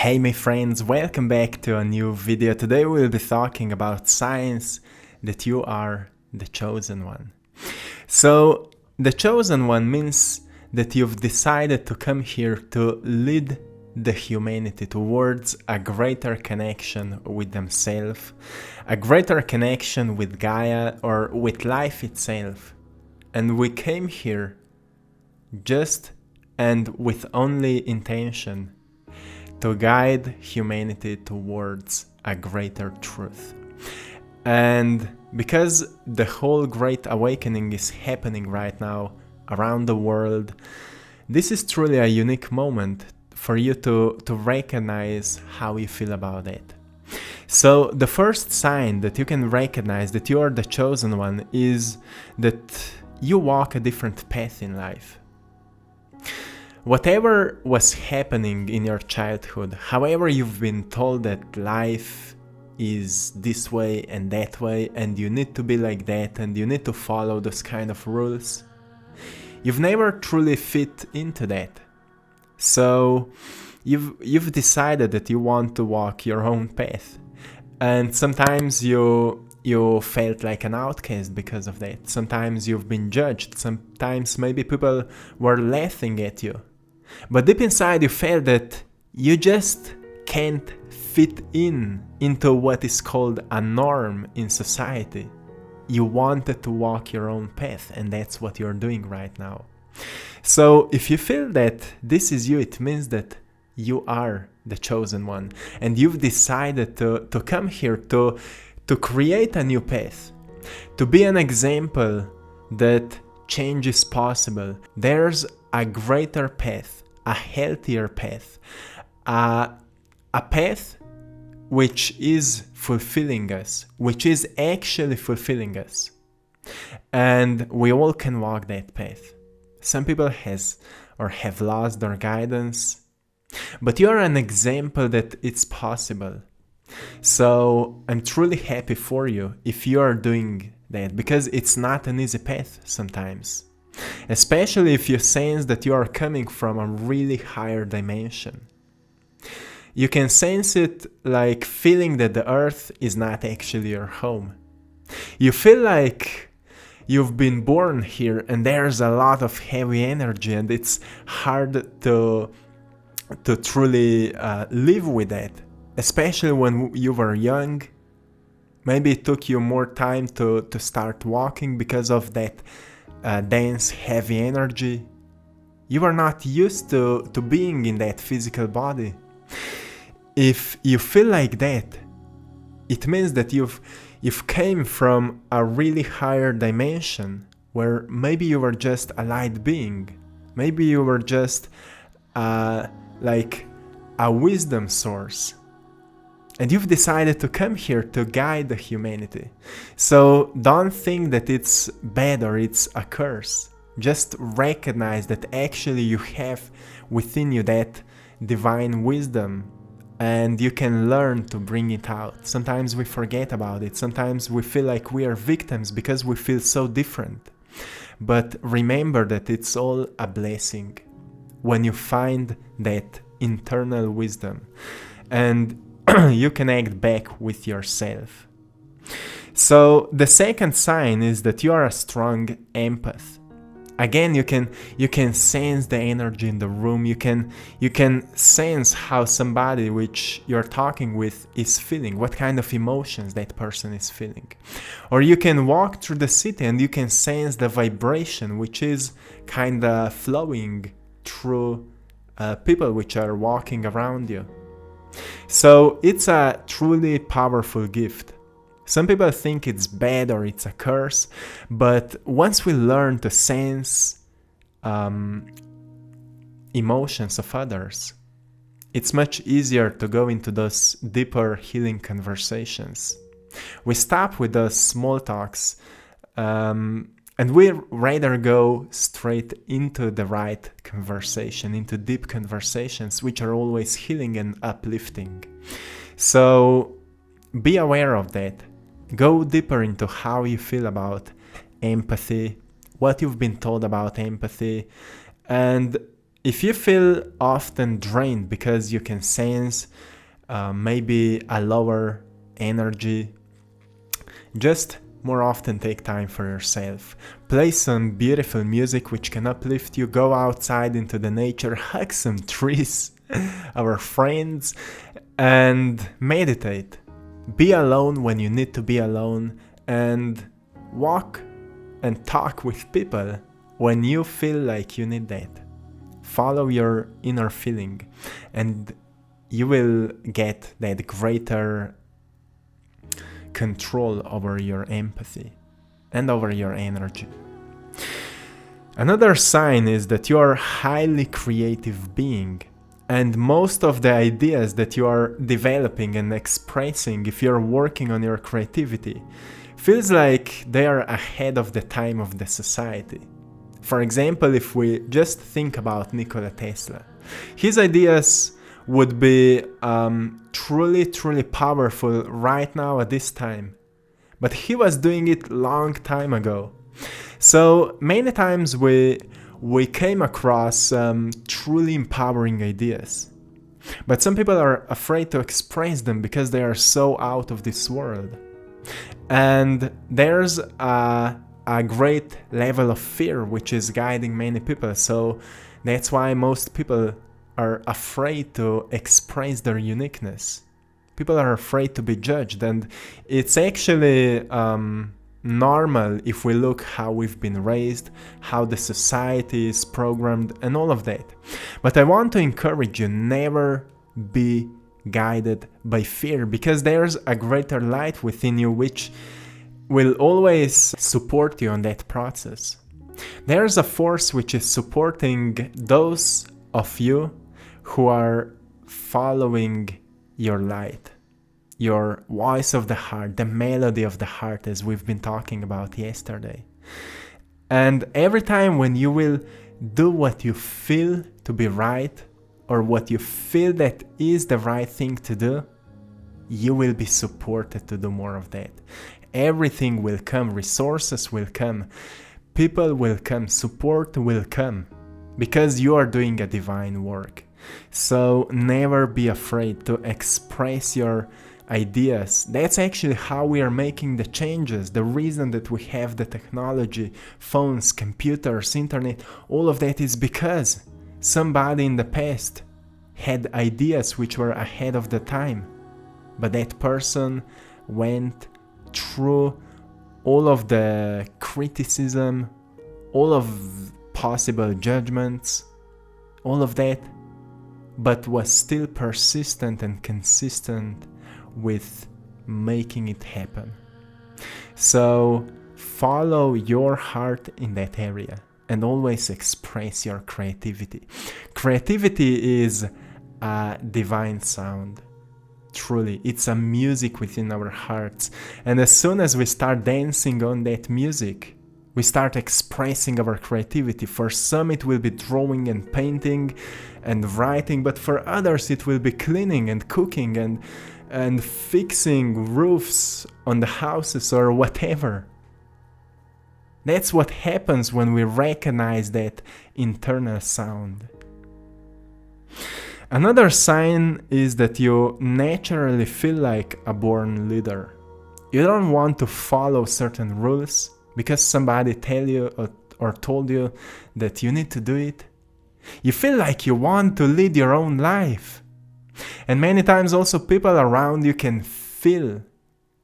Hey my friends, welcome back to a new video. Today we'll be talking about signs that you are the chosen one. So the chosen one means that you've decided to come here to lead the humanity towards a greater connection with themselves, a greater connection with Gaia or with life itself. And we came here just and with only intention to guide humanity towards a greater truth. And because the whole great awakening is happening right now around the world, this is truly a unique moment for you to recognize how you feel about it. So the first sign that you can recognize that you are the chosen one is that you walk a different path in life. Whatever was happening in your childhood, however you've been told that life is this way and that way and you need to be like that and you need to follow those kind of rules, you've never truly fit into that. So you've decided that you want to walk your own path, and sometimes you felt like an outcast because of that. Sometimes you've been judged, sometimes maybe people were laughing at you. But deep inside you felt that you just can't fit into what is called a norm in society. You wanted to walk your own path, and that's what you're doing right now. So if you feel that this is you, it means that you are the chosen one, and you've decided to come here to create a new path, to be an example that change is possible. There's a greater path, a healthier path, a path which is fulfilling us, which is actually fulfilling us. And we all can walk that path. Some people have lost their guidance, but you're an example that it's possible. So I'm truly happy for you if you are doing that, because it's not an easy path sometimes. Especially if you sense that you are coming from a really higher dimension. You can sense it like feeling that the earth is not actually your home. You feel like you've been born here and there's a lot of heavy energy and it's hard to truly live with that. Especially when you were young. Maybe it took you more time to start walking because of that dense, heavy energy. You are not used to being in that physical body. If you feel like that, it means that you've came from a really higher dimension where maybe you were just a light being. Maybe you were just like a wisdom source. And you've decided to come here to guide the humanity. So don't think that it's bad or it's a curse. Just recognize that actually you have within you that divine wisdom and you can learn to bring it out. Sometimes we forget about it. Sometimes we feel like we are victims because we feel so different. But remember that it's all a blessing when you find that internal wisdom. And you connect back with yourself. So the second sign is that you are a strong empath. Again, you can sense the energy in the room. You can sense how somebody which you're talking with is feeling, what kind of emotions that person is feeling. Or you can walk through the city and you can sense the vibration which is kind of flowing through people which are walking around you. So it's a truly powerful gift. Some people think it's bad or it's a curse, but once we learn to sense emotions of others, it's much easier to go into those deeper healing conversations. We stop with those small talks and we rather go straight into the right conversation, into deep conversations, which are always healing and uplifting. So be aware of that. Go deeper into how you feel about empathy, what you've been told about empathy, and If you feel often drained because you can sense maybe a lower energy, just more often take time for yourself. Play some beautiful music which can uplift you. Go outside into the nature, hug some trees, our friends, and meditate. Be alone when you need to be alone, and walk and talk with people when you feel like you need that. Follow your inner feeling, and you will get that greater control over your empathy and over your energy. Another sign is that you are a highly creative being, and most of the ideas that you are developing and expressing, if you're working on your creativity, feels like they are ahead of the time of the society. For example, if we just think about Nikola Tesla, his ideas would be truly powerful right now at this time, but he was doing it long time ago. So many times we came across truly empowering ideas, but some people are afraid to express them because they are so out of this world, and there's a great level of fear which is guiding many people. So that's why most people are afraid to express their uniqueness. People are afraid to be judged, and it's actually normal if we look how we've been raised, how the society is programmed, and all of that. But I want to encourage you, never be guided by fear, because there's a greater light within you which will always support you on that process. There's a force which is supporting those of you who are following your light, your voice of the heart, the melody of the heart, as we've been talking about yesterday. And every time when you will do what you feel to be right, or what you feel that is the right thing to do, you will be supported to do more of that. Everything will come, resources will come, people will come, support will come, because you are doing a divine work. So never be afraid to express your ideas. That's actually how we are making the changes. The reason that we have the technology, phones, computers, internet, all of that is because somebody in the past had ideas which were ahead of the time. But that person went through all of the criticism, all of possible judgments, all of that, but was still persistent and consistent with making it happen. So follow your heart in that area and always express your creativity. Creativity is a divine sound. Truly, it's a music within our hearts. And as soon as we start dancing on that music, we start expressing our creativity. For some it will be drawing and painting and writing, but for others it will be cleaning and cooking and fixing roofs on the houses or whatever. That's what happens when we recognize that internal sound. Another sign is that you naturally feel like a born leader. You don't want to follow certain rules because somebody tell you or told you that you need to do it. You feel like you want to lead your own life. And many times also people around you can feel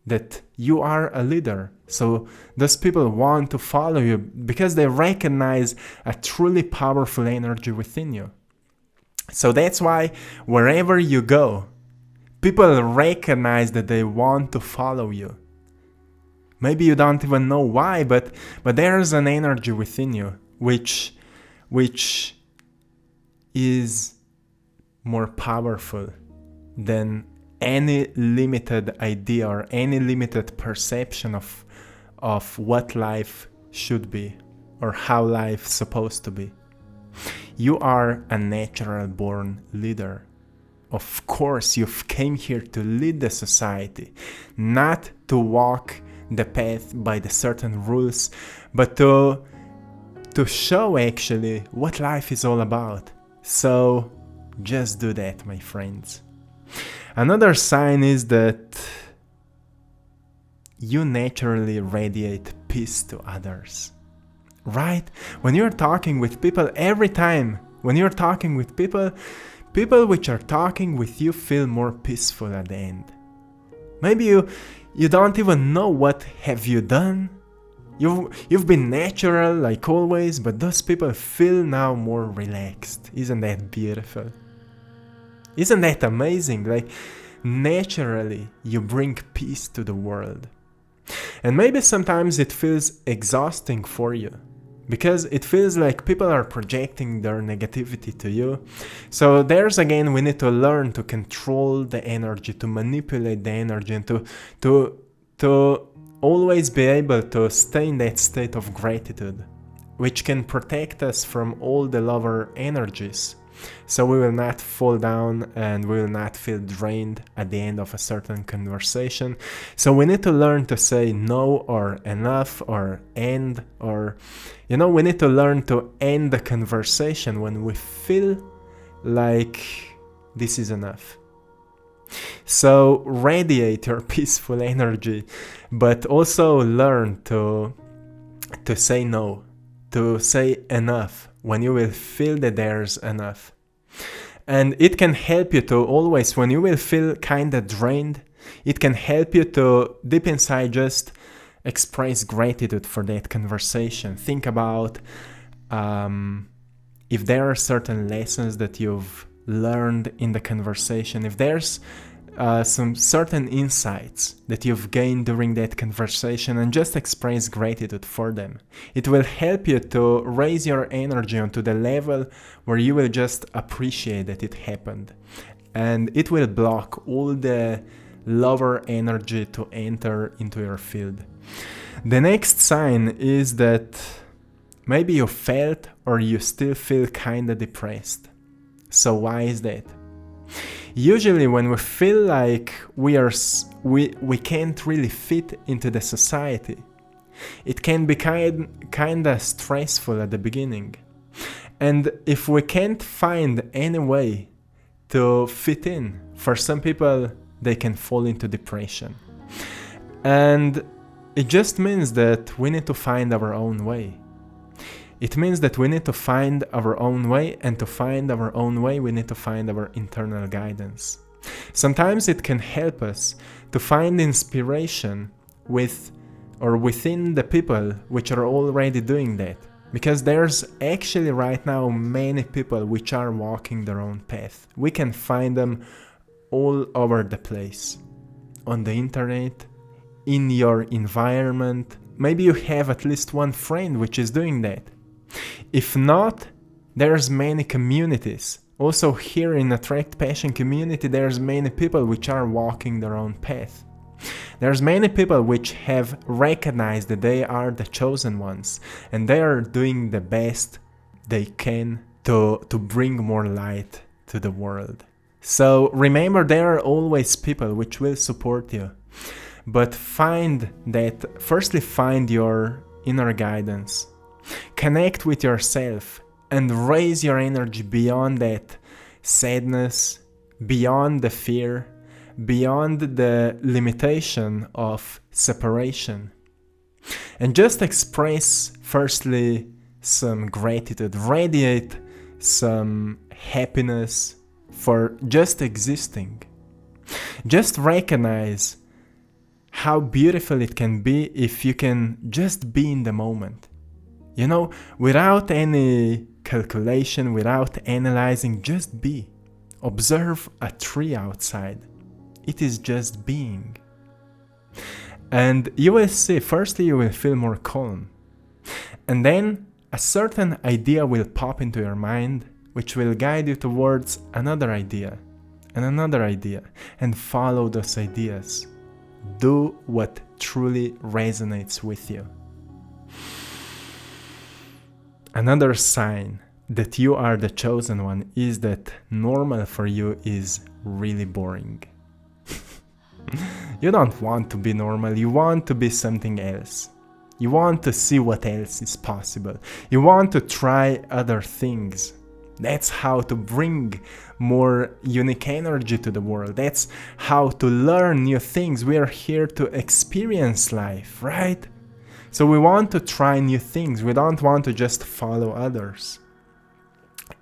that you are a leader. So those people want to follow you because they recognize a truly powerful energy within you. So that's why wherever you go, people recognize that they want to follow you. Maybe you don't even know why, but there's an energy within you which is more powerful than any limited idea or any limited perception of what life should be or how life's supposed to be. You are a natural born leader. Of course, you've came here to lead the society, not to walk the path by the certain rules, but to show actually what life is all about. So just do that, my friends. Another sign is that you naturally radiate peace to others. Right? When you're talking with people, every time when you're talking with people which are talking with you feel more peaceful at the end. Maybe you don't even know what have you done. You've been natural like always, but those people feel now more relaxed. Isn't that beautiful? Isn't that amazing? Like, naturally you bring peace to the world. And maybe sometimes it feels exhausting for you, because it feels like people are projecting their negativity to you. So there's again, we need to learn to control the energy, to manipulate the energy, and to always be able to stay in that state of gratitude, which can protect us from all the lower energies. So we will not fall down and we will not feel drained at the end of a certain conversation. So we need to learn to say no, or enough, or end, or, we need to learn to end the conversation when we feel like this is enough. So radiate your peaceful energy, but also learn to say no, to say enough when you will feel that there's enough. And it can help you to always, when you will feel kind of drained, it can help you to deep inside just express gratitude for that conversation. Think about if there are certain lessons that you've learned in the conversation, if there's some certain insights that you've gained during that conversation, and just express gratitude for them. It will help you to raise your energy onto the level where you will just appreciate that it happened. And it will block all the lower energy to enter into your field. The next sign is that maybe you felt or you still feel kind of depressed. So why is that? Usually when we feel like we can't really fit into the society, it can be kind of stressful at the beginning. And if we can't find any way to fit in, for some people they can fall into depression. And it just means that we need to find our own way. It means that we need to find our own way, and to find our own way, we need to find our internal guidance. Sometimes it can help us to find inspiration within the people which are already doing that. Because there's actually right now many people which are walking their own path. We can find them all over the place. On the internet, in your environment. Maybe you have at least one friend which is doing that. If not, there's many communities. Also here in AttractPassion community, there's many people which are walking their own path. There's many people which have recognized that they are the chosen ones, and they are doing the best they can to bring more light to the world. So remember, there are always people which will support you. But firstly find your inner guidance. Connect with yourself and raise your energy beyond that sadness, beyond the fear, beyond the limitation of separation. And just express firstly some gratitude, radiate some happiness for just existing. Just recognize how beautiful it can be if you can just be in the moment. Without any calculation, without analyzing, just be. Observe a tree outside. It is just being. And you will see, firstly you will feel more calm. And then a certain idea will pop into your mind, which will guide you towards another idea, and follow those ideas. Do what truly resonates with you. Another sign that you are the chosen one is that normal for you is really boring. You don't want to be normal, you want to be something else. You want to see what else is possible. You want to try other things. That's how to bring more unique energy to the world. That's how to learn new things. We are here to experience life, right? So we want to try new things. We don't want to just follow others.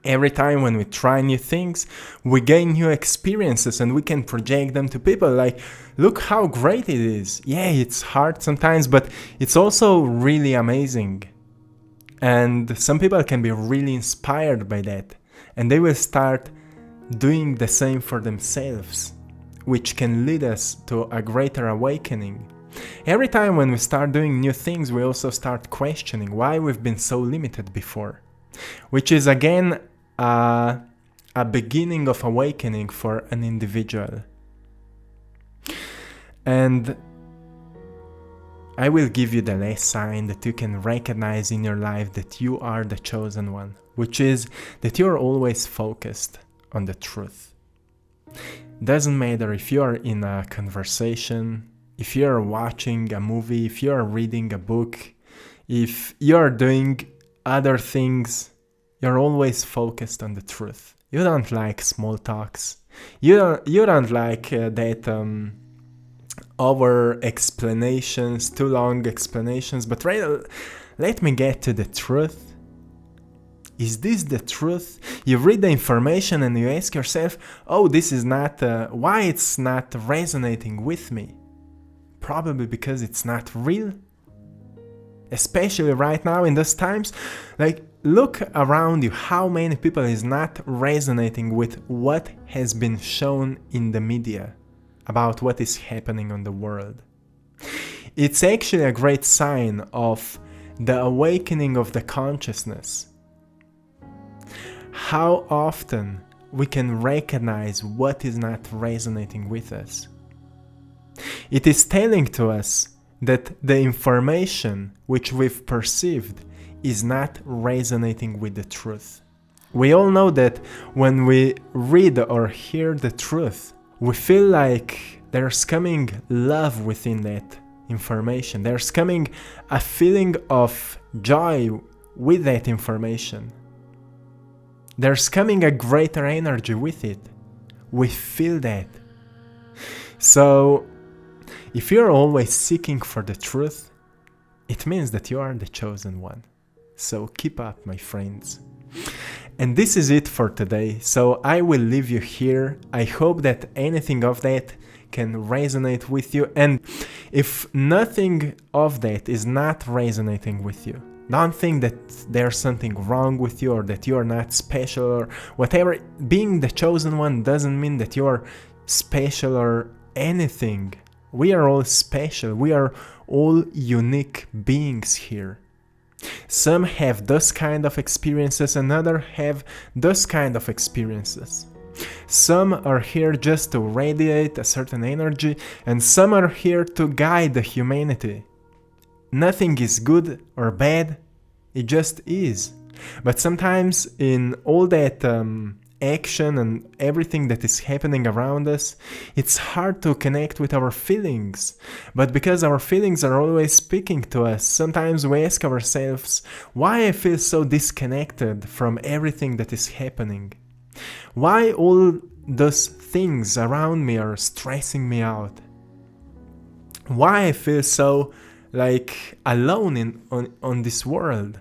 Every time when we try new things, we gain new experiences and we can project them to people. Like, look how great it is. Yeah, it's hard sometimes, but it's also really amazing. And some people can be really inspired by that. And they will start doing the same for themselves, which can lead us to a greater awakening. Every time when we start doing new things, we also start questioning why we've been so limited before, which is again a beginning of awakening for an individual. And I will give you the last sign that you can recognize in your life that you are the chosen one, which is that you're always focused on the truth. Doesn't matter if you're in a conversation, if you're watching a movie, if you're reading a book, if you're doing other things, you're always focused on the truth. You don't like small talks. You don't like that over explanations, too long explanations, but rather let me get to the truth. Is this the truth? You read the information and you ask yourself, oh, this is not, why it's not resonating with me? Probably because it's not real. Especially right now in those times, like, look around you, how many people is not resonating with what has been shown in the media about what is happening on the world. It's actually a great sign of the awakening of the consciousness. How often we can recognize what is not resonating with us. It is telling to us that the information which we've perceived is not resonating with the truth. We all know that when we read or hear the truth, we feel like there's coming love within that information. There's coming a feeling of joy with that information. There's coming a greater energy with it. We feel that. So, if you're always seeking for the truth, it means that you are the chosen one. So keep up, my friends. And this is it for today. So I will leave you here. I hope that anything of that can resonate with you. And if nothing of that is not resonating with you, don't think that there's something wrong with you or that you are not special or whatever. Being the chosen one doesn't mean that you are special or anything. We are all special. We are all unique beings here. Some have those kind of experiences and others have those kind of experiences. Some are here just to radiate a certain energy, and some are here to guide the humanity. Nothing is good or bad, it just is. But sometimes in all that action and everything that is happening around us, it's hard to connect with our feelings. But because our feelings are always speaking to us, sometimes we ask ourselves, why I feel so disconnected from everything that is happening? Why all those things around me are stressing me out? Why I feel so alone on this world?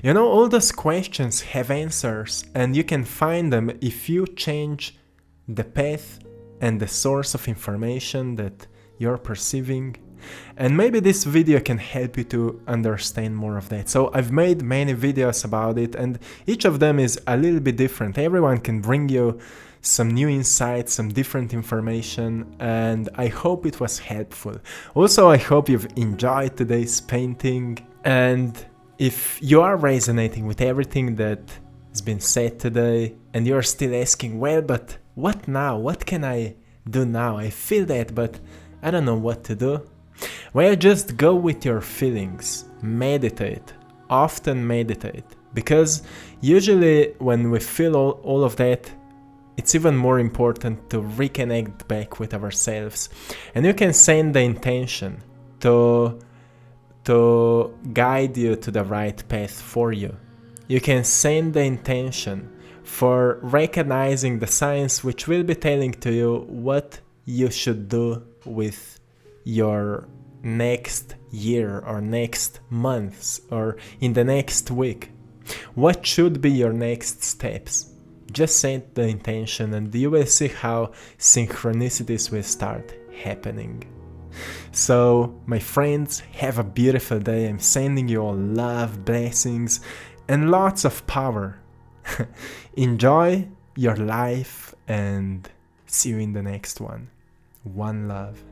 You know, all those questions have answers, and you can find them if you change the path and the source of information that you're perceiving. And maybe this video can help you to understand more of that. So I've made many videos about it, and each of them is a little bit different. Everyone can bring you some new insights, some different information, and I hope it was helpful. Also, I hope you've enjoyed today's painting, and if you are resonating with everything that has been said today and you're still asking, well, but what now? What can I do now? I feel that, but I don't know what to do. Well, just go with your feelings. Meditate. Often meditate. Because usually when we feel all of that, it's even more important to reconnect back with ourselves. And you can send the intention to guide you to the right path for you. You can send the intention for recognizing the signs which will be telling to you what you should do with your next year or next months or in the next week. What should be your next steps? Just set the intention and you will see how synchronicities will start happening. So, my friends, have a beautiful day. I'm sending you all love, blessings, and lots of power. Enjoy your life and see you in the next one. One love.